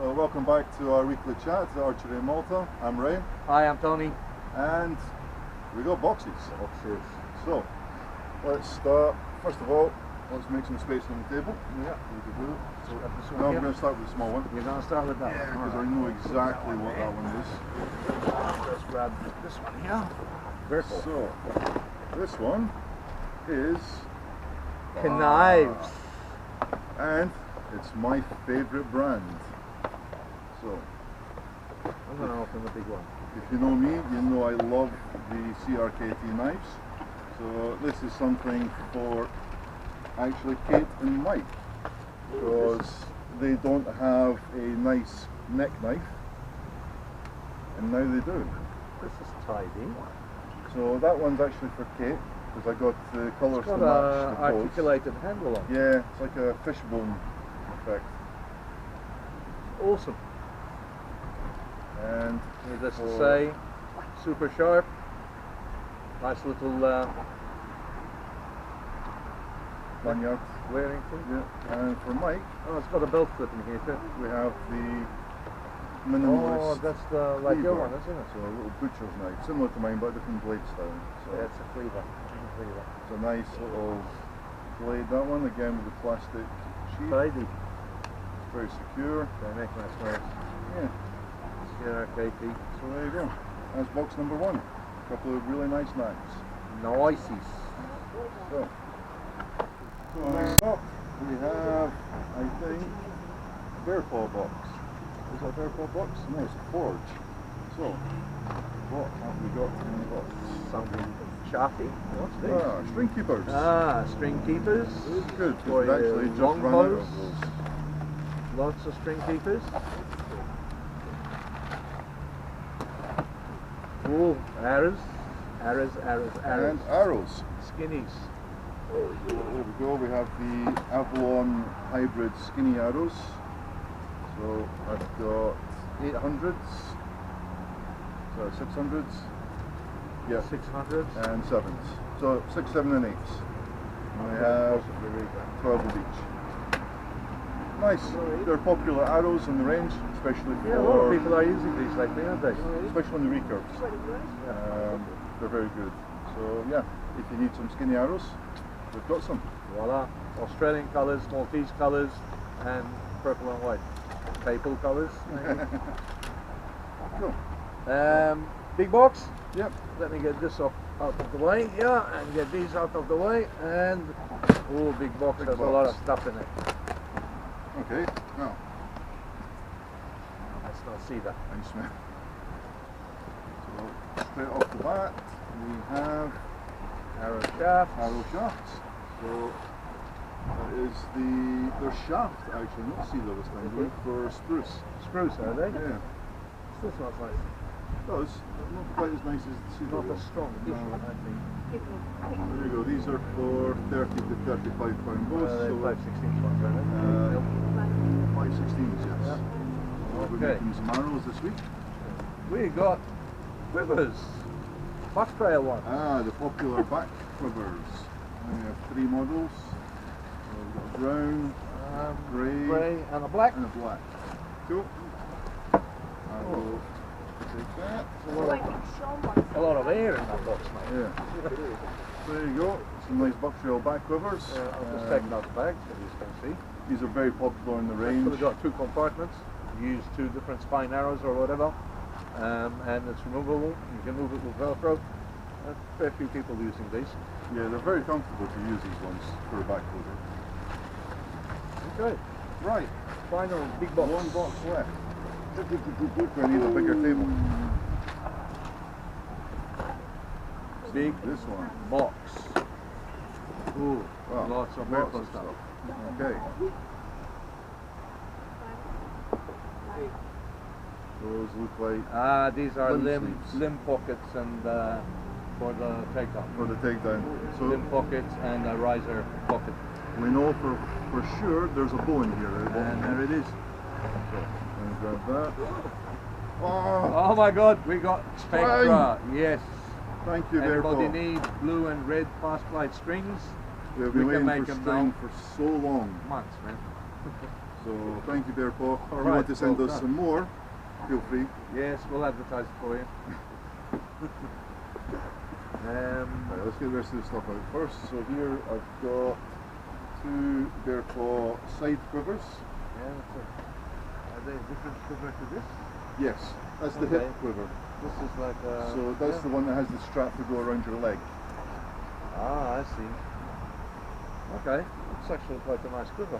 Welcome back to our weekly chat at Archery in Malta. I'm Ray. Hi, I'm Tony. And we got boxes. Boxes. So, let's start. First of all, let's make some space on the table. Yeah. So, this now one I'm here. going to start with the small one. You're going to start with that? Yeah, because I know exactly what that one is. Let's grab this one here. Vertical. So, this one is Knives. And it's my favourite brand. So, I'm going to open the big one. if you know me, you know I love the CRKT knives. So this is something for actually Kate and Mike, because they don't have a nice neck knife, and now they do. This is tidy. So that one's actually for Kate, because I got the colours It's to got match an the pose. articulated handle on. Yeah, it's like a fishbone effect. Awesome. And Needless to say, super sharp. Nice little lanyard. wearing thing. Yeah. And for Mike, Oh, it's got a belt clip in here too. we have the Oh, minimalist. that's the like your Quiver. one, isn't it? So a little butcher's knife, similar to mine, but a different blade style. So Yeah, it's a Quiver. it's a nice little blade. That one again with the plastic sheath, Tidy. very secure. They make nice noise. Yeah. CRKT. So there you go. That's box number one. A couple of really nice knives. Noises. So next up we have, I think, a bear paw box. Is that a bear paw box? No, it's a forge. So what have we got in the box? Something chatty. What's this? Ah, string keepers. String keepers. It's good For because we've actually just long run out bows. of those. Lots of string keepers. Oh, arrows. Arrows. And arrows. Skinnies. There we go, we have the Avalon hybrid skinny arrows. So I've got 800s, so 600s, yeah, 600s. and 7s. So 6, 7 and 8s. And I have 12 of each. Nice, they're popular arrows in the range, especially for... Yeah, a lot of people are using these lately, aren't they? especially on the recurves. They're very good. So yeah, if you need some skinny arrows, we've got some. Voila. Australian colours, Maltese colours, and purple and white. Maple colours. Cool. Big box. Yep. Let me get this out of the way, yeah, and get these out of the way, and oh, big box Big has box. a lot of stuff in it. Okay, now, Let's not see that. nice man. So straight off the bat, we have Arrow shaft. arrow shafts. So that is their shaft actually, not cedar this time, going for spruce. Spruce, are they? Yeah, This smells nice. it does. Not quite as nice as the cedar. Not though. as strong. This one, I think. There you go, these are for 30 to 35 pound bows. They're So 5/16 ones, aren't they? 5/16s, yes. Yeah. We're Okay. making some arrows this week. We got quivers. Buck trail ones. The popular back quivers. And we have 3 models. So we've got a brown, grey, and a black. and a black. Cool. I will take that. A lot of air in that box, mate. Yeah. There you go. Some nice bucktrail back quivers. I'll just take out the bag so you can see. These are very popular in the range. We've got 2 compartments. You use 2 different spine arrows or whatever, and it's removable. You can move it with Velcro. There's a fair few people using these. Yeah, they're very comfortable to use these ones for a back quiver. Okay, Right. final big box. One box left. I need a bigger table. Big This one. box. Ooh, Wow. lots of Lots purple of stuff. Okay. Those look like These are Limb sleeves. limb pockets and for the takedown. for the takedown. So Limb pockets and a riser pocket. we know for sure there's a bow in here. Right? And there it is. So, let me grab that. Oh, Oh my God, we got Spectra. Yes. thank you, Everybody Bearpaw. needs blue and red fast flight strings. We've we been can waiting make for them string now. for so long. Months, man. So thank you, Bear Paw. If you right, want to send well us done. some more, feel free. Yes, we'll advertise it for you. Right, let's get the rest of the stuff out first. So here I've got 2 Bear Paw side quivers. Yeah, are they a different quiver to this? Yes, that's the Okay. hip quiver. This is like So that's the one that has the strap to go around your leg. Ah, I see. Okay, it's actually quite a nice quiver.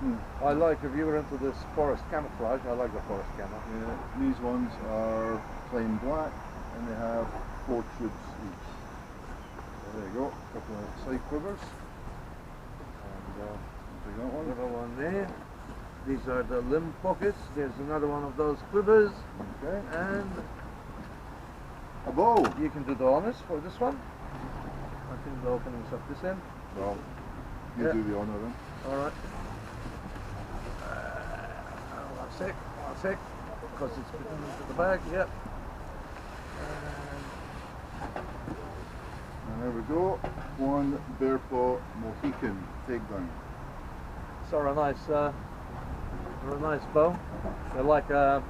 Hmm. I like, if you were into this forest camouflage, I like the forest camo. Yeah, these ones are plain black and they have 4 tubes each. So there you go, a couple of side quivers. And Take that one. another one there. These are the limb pockets. There's another one of those quivers. Okay. And A bow. you can do the honors for this one. I think the opening's up this end. Well, you Yeah. do the honour then. Alright. One sec. Because it's fitting into the bag, yep. And there we go. 1 Bear Paw Mohican takedown. They're a nice bow. They're like a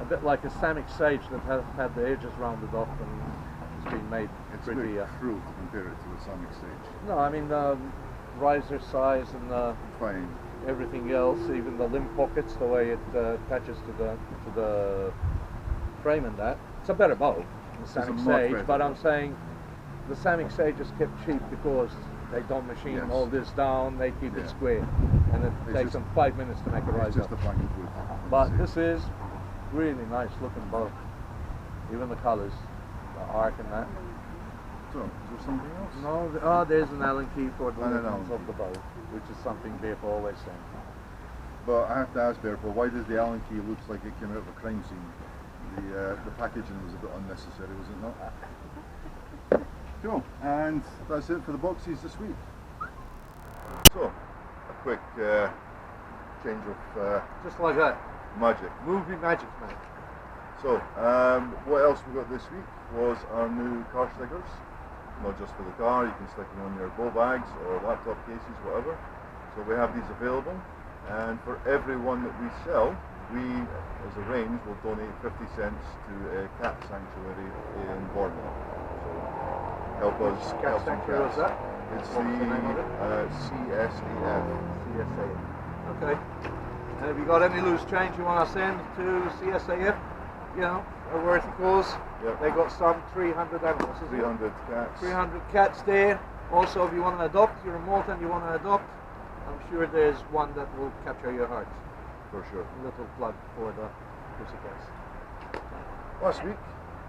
bit like a Samick Sage that has had the edges rounded off and it's been made It's a pretty. bit cruel to compare it to a Samick Sage. No, I mean the riser size and Fine. everything else, even the limb pockets, the way it attaches to the frame and that. It's a better bow than It's a Samick much Sage, better but bow. I'm saying the Samick Sage is kept cheap because they don't machine Yes. all this down, they keep Yeah. it square. And it It's takes just- them 5 minutes to make a It's riser. just a plank of wood. But this is really nice looking bow. Even the colours, the arc and that. So, is there something else? No, there's an Allen key for the And an movements Allen of the bow, which is something Bear Paw always saying. But I have to ask Bear Paw, why does the Allen key look like it came out of a crime scene? The packaging was a bit unnecessary, was it not? Cool, and that's it for the boxes this week. So, a quick change of Just like that. magic. Movie magic, man. So, what else we got this week was our new car stickers. Not just for the car, you can stick them on your bow bags or laptop cases, whatever. So we have these available, and for every one that we sell, we, as a range, will donate 50 cents to a cat sanctuary in Bournemouth. So help us Cat help some sanctuary was cats. that? It's What was the name of it? CSAF. CSAF. Okay. And have you got any loose change you want to send to CSAF? You know, a worthy cause. Yep. They got some 300 animals, isn't it? 300 cats. 300 cats there. Also, if you want to adopt, you're in Malta and you want to adopt, I'm sure there's one that will capture your heart. For sure. A little plug for the pussycats. Last week,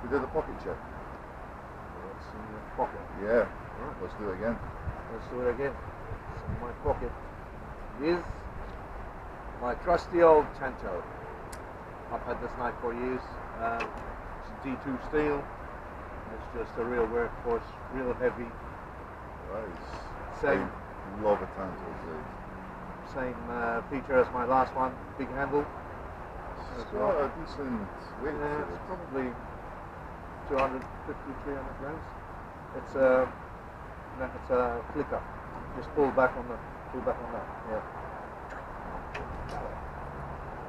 we did a pocket check. What's in your pocket? Yeah, let's do it again. Let's do it again. It's in my pocket is my trusty old Tanto. I've had this knife for years. It's a D2 steel. It's just a real workhorse, real heavy. Nice. Same. I love a Tanto blade. Same feature as my last one, big handle. It's got a decent weight Yeah, to it's it. probably 250, 300 grams. It's a flicker. Just pull back on that. Yeah.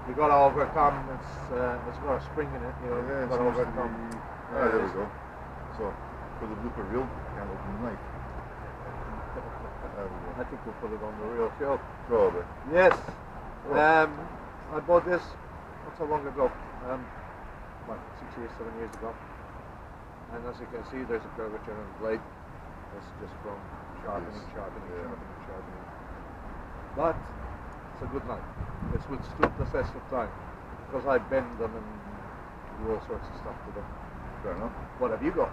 You got to overcome. It's got a spring in it. You know, Yeah, you got to seems to overcome. be- Ah, there we go. So, for the blooper reel, can't open the knife. There we I go. think we'll put it on the real show. Probably. Yes. Oh. I bought this not so long ago. What, 6 years, 7 years ago. And as you can see, there's a curvature in the blade. That's just from sharpening. Yeah. But it's a good knife. It's withstood the test of time because I bend them and do all sorts of stuff to them. Fair enough. What have you got?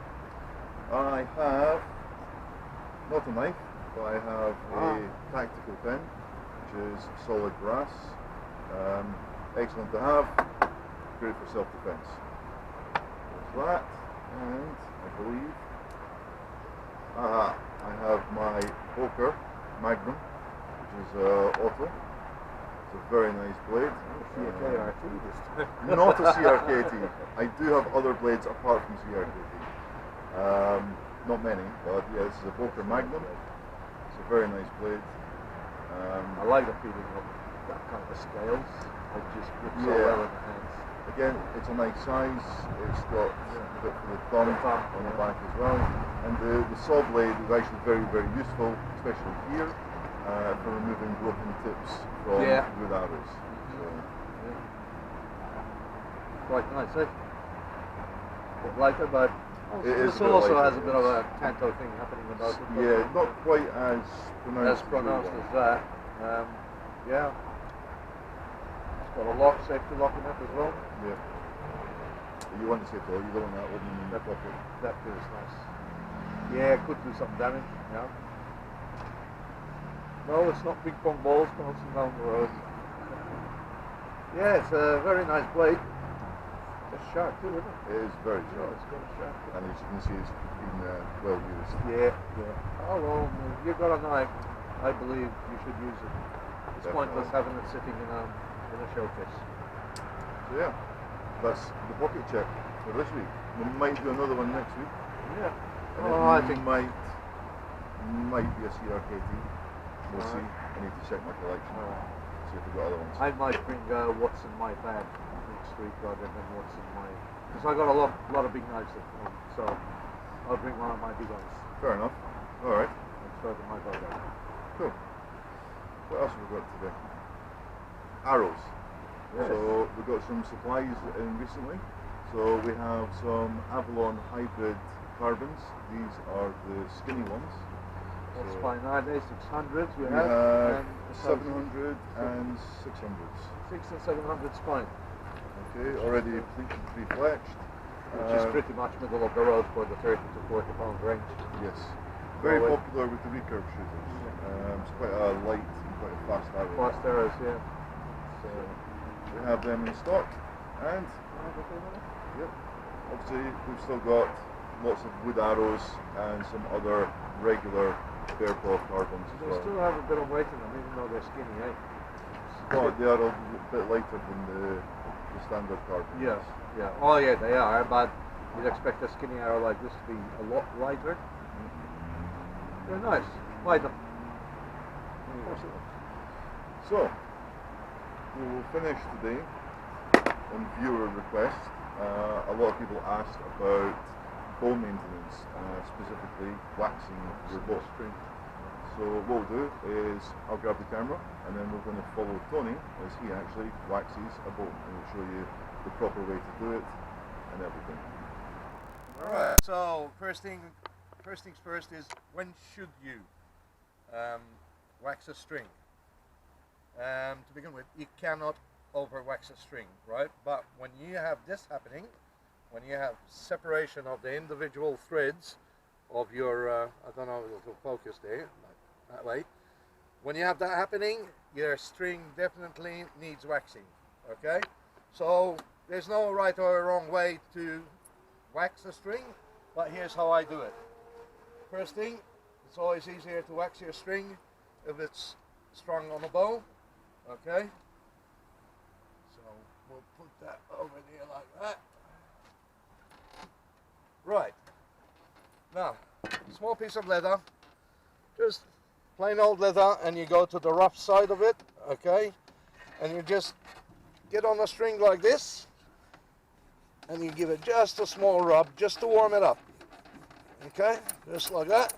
I have, not a knife, but I have Ah. a tactical pen, which is solid brass. Excellent to have, great for self-defense. There's that, and I believe, I have my Boker Magnum, which is auto. It's a very nice blade. CKRT this time. Not a CRKT. I do have other blades apart from CRKT. Not many, but yeah, this is a Boker Magnum. It's a very nice blade. I like the feeling of it. that kind of scales. It just grips so Yeah. well in the hands. Again, it's a nice size. It's got a bit for the thumb on the back as well. And the saw blade is actually very, very useful, especially here, for removing broken tips from wood arrows. So, quite nice, eh? Bit lighter, but this also has a bit of a tanto thing happening about it. Yeah, not quite as pronounced as that. Yeah. It's got a lock, safety lock in it as well. Yeah. You want to say though, you don't want that one in the pocket. That feels nice. Yeah, it could do some damage, yeah. No, it's not ping pong balls bouncing down the road. Yeah, it's a very nice blade. It's sharp too, isn't it? It is very sharp. It's got a sharp. And as you can see, it's been well used. Yeah. Oh well, if you've got a knife, I believe you should use it. It's pointless having it sitting in a showcase. So yeah, that's the pocket check for this week. We might do another one next week. Yeah. And I think might be a CRKT. We'll see. I need to check my collection. See if we've got other ones. I might bring what's in my bag next week rather than what's in my... Because I got a lot of big knives at home, so I'll bring one of my big ones. Fair enough. Alright. And throw it in my bag. Cool. What else have we got today? Arrows. Yes. So we've got some supplies in recently. So we have some Avalon hybrid carbons. These are the skinny ones. That's fine. Nowadays 600s we We have. have And 700 and 600s. 6 and 700 spine. Okay, already pre-fletched. Which is pretty much middle of the road for the 30 to 40 pound range. Yes. Very popular with the recurve shooters. It's quite a light and quite a fast arrow. Fast arrows, yeah. So we have them in stock, and obviously we've still got lots of wood arrows and some other regular bear paw carbons as They well. still have a bit of weight in them, even though they're skinny, eh? No, they are a bit lighter than the standard carbons. Yes, yeah. Oh yeah, they are, but you'd expect a skinny arrow like this to be a lot lighter. They're nice. Buy them. So, we will finish today on viewer request. A lot of people asked about bow maintenance, specifically waxing your bow. So what we'll do is I'll grab the camera and then we're going to follow Tony as he actually waxes a bow, and we'll show you the proper way to do it and everything. Alright, so first things first is, when should you wax a string? To begin with, you cannot over wax a string, right? But when you have this happening, when you have separation of the individual threads of your, I don't know if it'll focus there, that way. When you have that happening, your string definitely needs waxing, okay? So there's no right or wrong way to wax a string, but here's how I do it. First thing, it's always easier to wax your string if it's strung on a bow, okay? So we'll put that over there like that. Right, now, small piece of leather, just plain old leather, and you go to the rough side of it, okay? And you just get on the string like this, and you give it just a small rub, just to warm it up, okay? Just like that,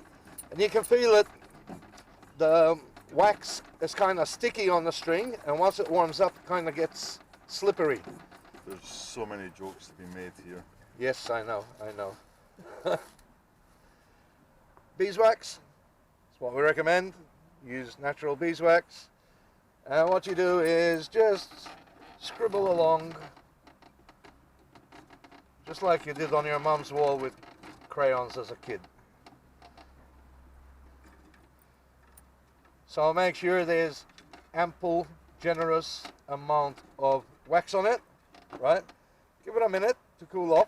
and you can feel it. The wax is kind of sticky on the string, and once it warms up, it kind of gets slippery. There's so many jokes to be made here. Yes, I know. Beeswax, that's what we recommend. Use natural beeswax. And what you do is just scribble along, just like you did on your mum's wall with crayons as a kid. So make sure there's ample, generous amount of wax on it, right? Give it a minute to cool off.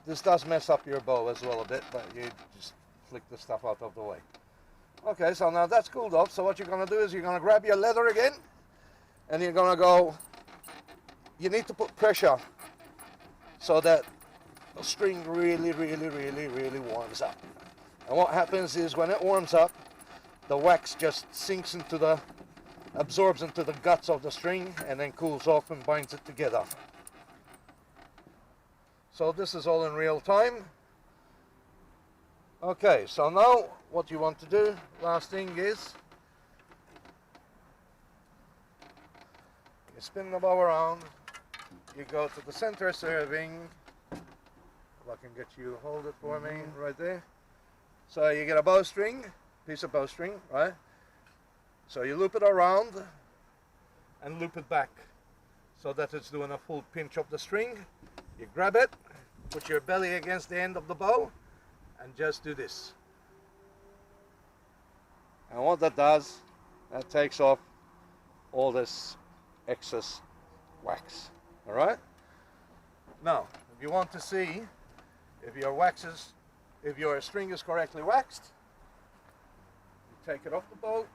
This does mess up your bow as well a bit, but you just flick the stuff out of the way. Okay, so now that's cooled off, so what you're going to do is you're going to grab your leather again, and you're going to go, you need to put pressure so that the string really warms up. And what happens is when it warms up, the wax just sinks into the, absorbs into the guts of the string and then cools off and binds it together. So this is all in real time. Okay, so now what you want to do, last thing is, you spin the bow around, you go to the center serving. If I can get you, hold it for me, right there. So you get a bowstring, piece of bowstring, right? So you loop it around and loop it back so that it's doing a full pinch of the string. You grab it, put your belly against the end of the bow, and just do this. And what that does, that takes off all this excess wax. All right? Now, if you want to see if your string is correctly waxed, you take it off the bow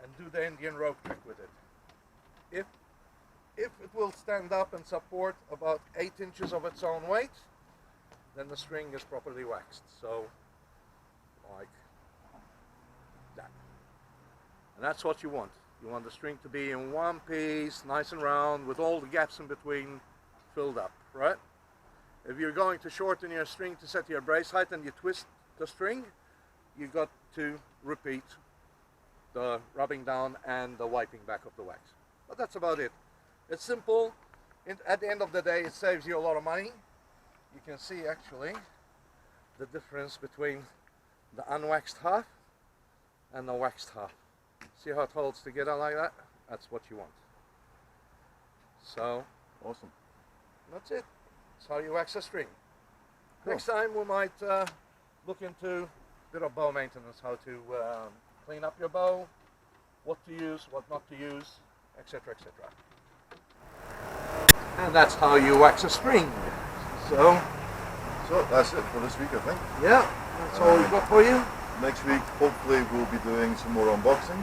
and do the Indian rope trick with it. If it will stand up and support about 8 inches of its own weight, then the string is properly waxed. So, like that. And that's what you want. You want the string to be in one piece, nice and round, with all the gaps in between filled up, right? If you're going to shorten your string to set your brace height and you twist the string, you got to repeat the rubbing down and the wiping back of the wax. But that's about it. It's simple. At the end of the day, it saves you a lot of money. You can see actually the difference between the unwaxed half and the waxed half. See how it holds together like that? That's what you want. So, Awesome. that's it. That's how you wax a string. Cool. Next time we might look into a bit of bow maintenance, how to clean up your bow, what to use, what not to use, etc., etc. And that's how you wax a string. So that's it for this week, I think. yeah, that's all we've got for you. Next week, hopefully, we'll be doing some more unboxing,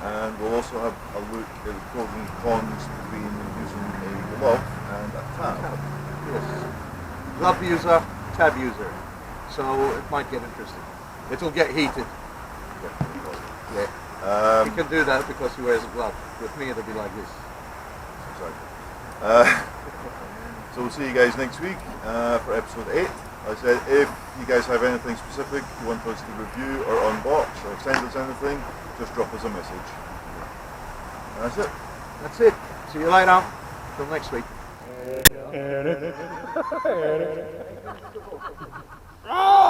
and we'll also have a look at the pros and cons between using a glove and a tab. Yes. Glove user, tab user. So it might get interesting. It'll get heated. Yeah. You can do that because he wears a glove. With me, it'll be like this. Exactly. So we'll see you guys next week for episode 8. Like I said, if you guys have anything specific you want us to review or unbox or send us anything, just drop us a message. And that's it. That's it. See you later. Till next week. Oh!